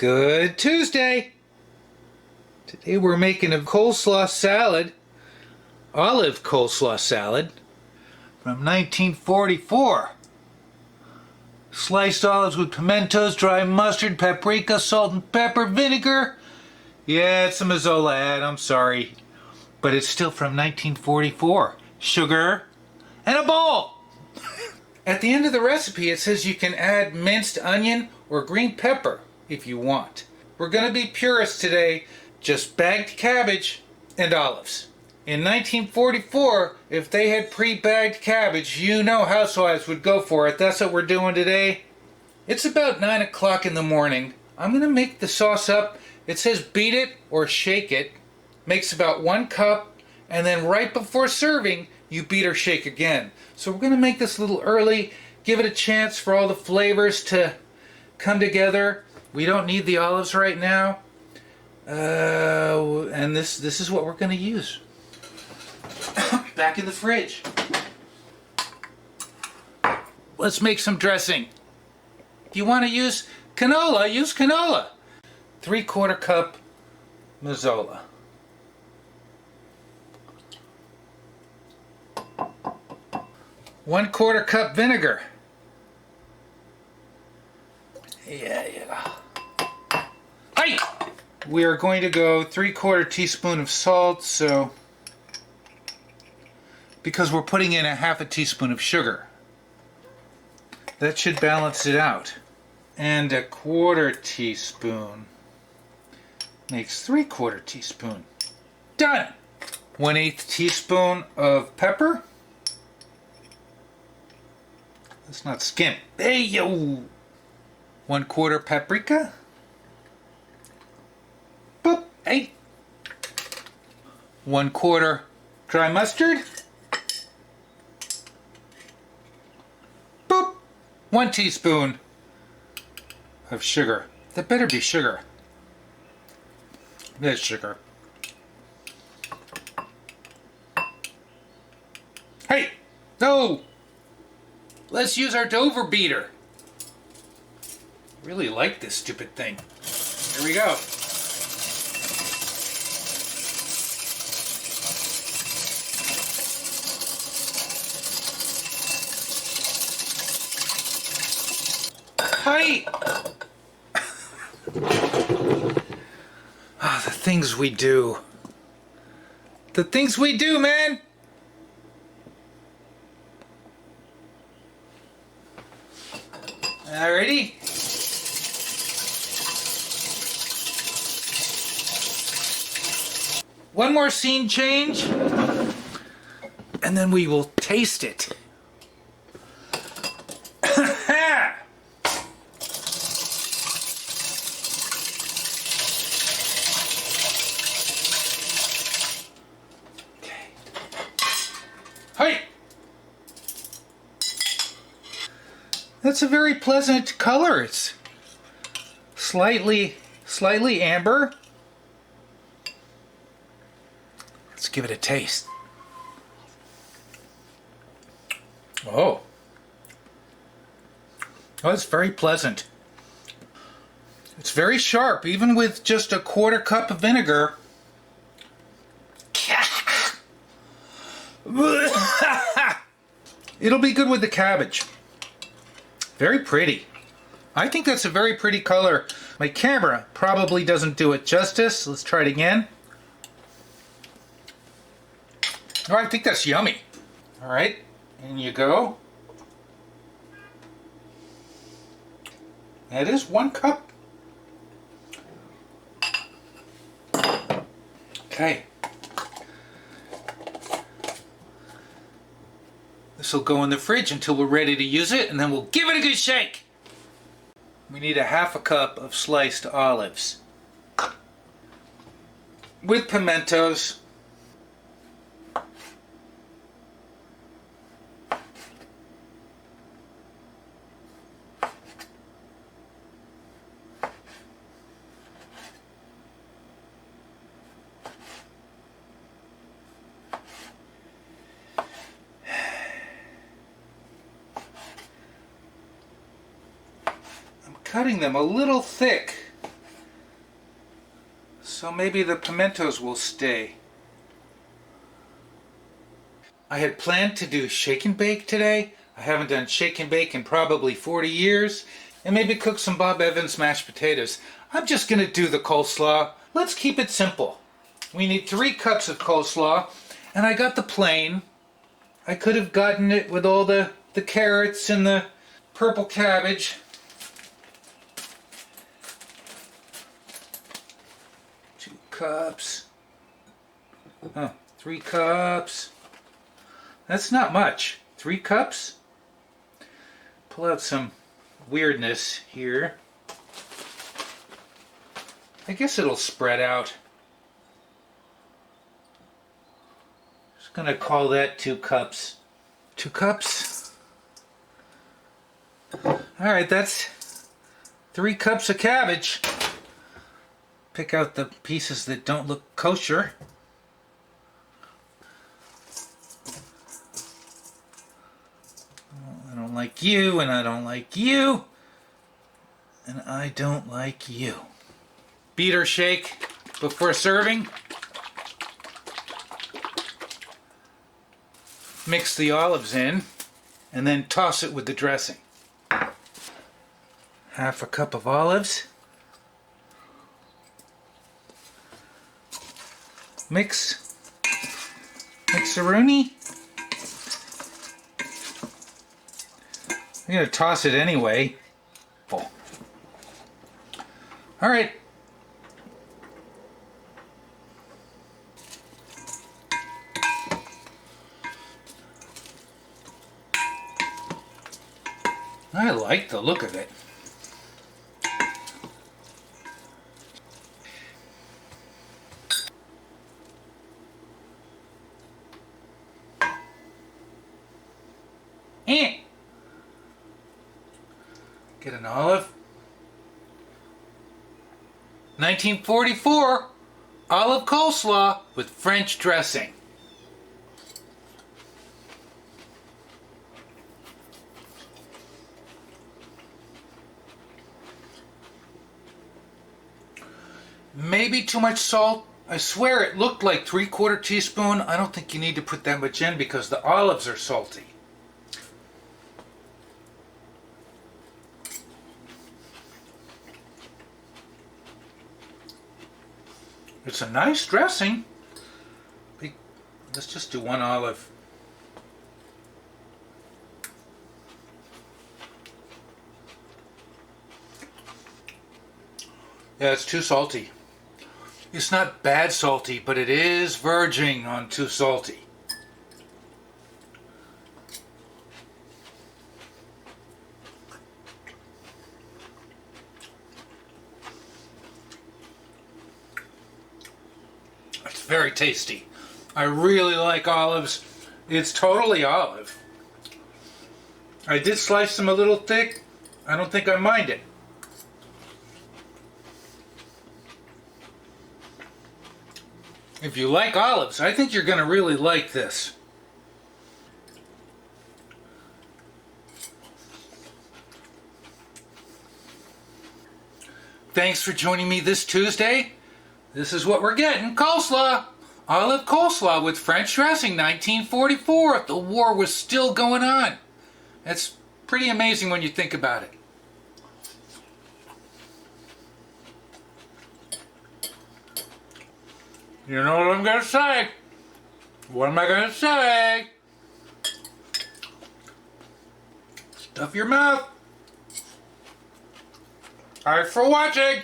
Good Tuesday! Today we're making a coleslaw salad, olive coleslaw salad, from 1944. Sliced olives with pimentos, dry mustard, paprika, salt and pepper, vinegar. Yeah, it's a Mazola ad, I'm sorry. But it's still from 1944. Sugar and a bowl! At the end of the recipe it says you can add minced onion or green pepper if you want. We're going to be purists today, just bagged cabbage and olives. In 1944, if they had pre-bagged cabbage, you know housewives would go for it. That's what we're doing today. It's about 9 o'clock in the morning. I'm going to make the sauce up. It says beat it or shake it. Makes about 1 cup, and then right before serving, you beat or shake again. So we're going to make this a little early, give it a chance for all the flavors to come together. We don't need the olives right now. And this is what we're going to use. Back in the fridge. Let's make some dressing. If you want to use canola, use canola. 3/4 cup Mazola. 1/4 cup vinegar. Yeah. Hey! We are going to go 3/4 teaspoon of salt, so because we're putting in a 1/2 teaspoon of sugar. That should balance it out. And 1/4 teaspoon makes 3/4 teaspoon. Done! 1/8 teaspoon of pepper. Let's not skimp. Hey yo! 1/4 paprika. Boop! Hey! 1/4 dry mustard. Boop! 1 teaspoon of sugar. That better be sugar. There's sugar. Hey! No! Let's use our Dover beater. Really like this stupid thing. Here we go. Hi! Ah, the things we do. The things we do, man! Alrighty. One more scene change, and then we will taste it. Okay. Hey! That's a very pleasant color. It's slightly amber. Let's give it a taste. Oh, it's very pleasant. It's very sharp, even with just 1/4 cup of vinegar. It'll be good with the cabbage. Very pretty. I think that's a very pretty color. My camera probably doesn't do it justice. Let's try it again. Oh, I think that's yummy. All right, in you go. That is 1 cup. Okay. This will go in the fridge until we're ready to use it, and then we'll give it a good shake. We need 1/2 cup of sliced olives with pimentos. Cutting them a little thick so maybe the pimentos will stay. I had planned to do shake and bake today. I haven't done shake and bake in probably 40 years. And maybe cook some Bob Evans mashed potatoes. I'm just going to do the coleslaw. Let's keep it simple. We need 3 cups of coleslaw. And I got the plain. I could have gotten it with all the carrots and the purple cabbage. 2 cups. Oh, 3 cups. That's not much. 3 cups? Pull out some weirdness here. I guess it'll spread out. Just gonna call that 2 cups. 2 cups? Alright, that's 3 cups of cabbage. Pick out the pieces that don't look kosher. I don't like you, and I don't like you, and I don't like you. Beat or shake before serving. Mix the olives in, and then toss it with the dressing. 1/2 cup of olives. Mix-a-rooney. I'm going to toss it anyway. Full. All right. I like the look of it. Get an olive. 1944 olive coleslaw with French dressing. Maybe too much salt. I swear it looked like 3/4 teaspoon. I don't think you need to put that much in because the olives are salty. It's a nice dressing. Let's just do 1 olive. Yeah, it's too salty. It's not bad salty, but it is verging on too salty. It's very tasty. I really like olives. It's totally olive. I did slice them a little thick. I don't think I mind it. If you like olives, I think you're going to really like this. Thanks for joining me this Tuesday. This is what we're getting. Coleslaw. Olive coleslaw with French dressing, 1944. The war was still going on. That's pretty amazing when you think about it. You know what I'm going to say? What am I going to say? Stuff your mouth. Thanks for watching.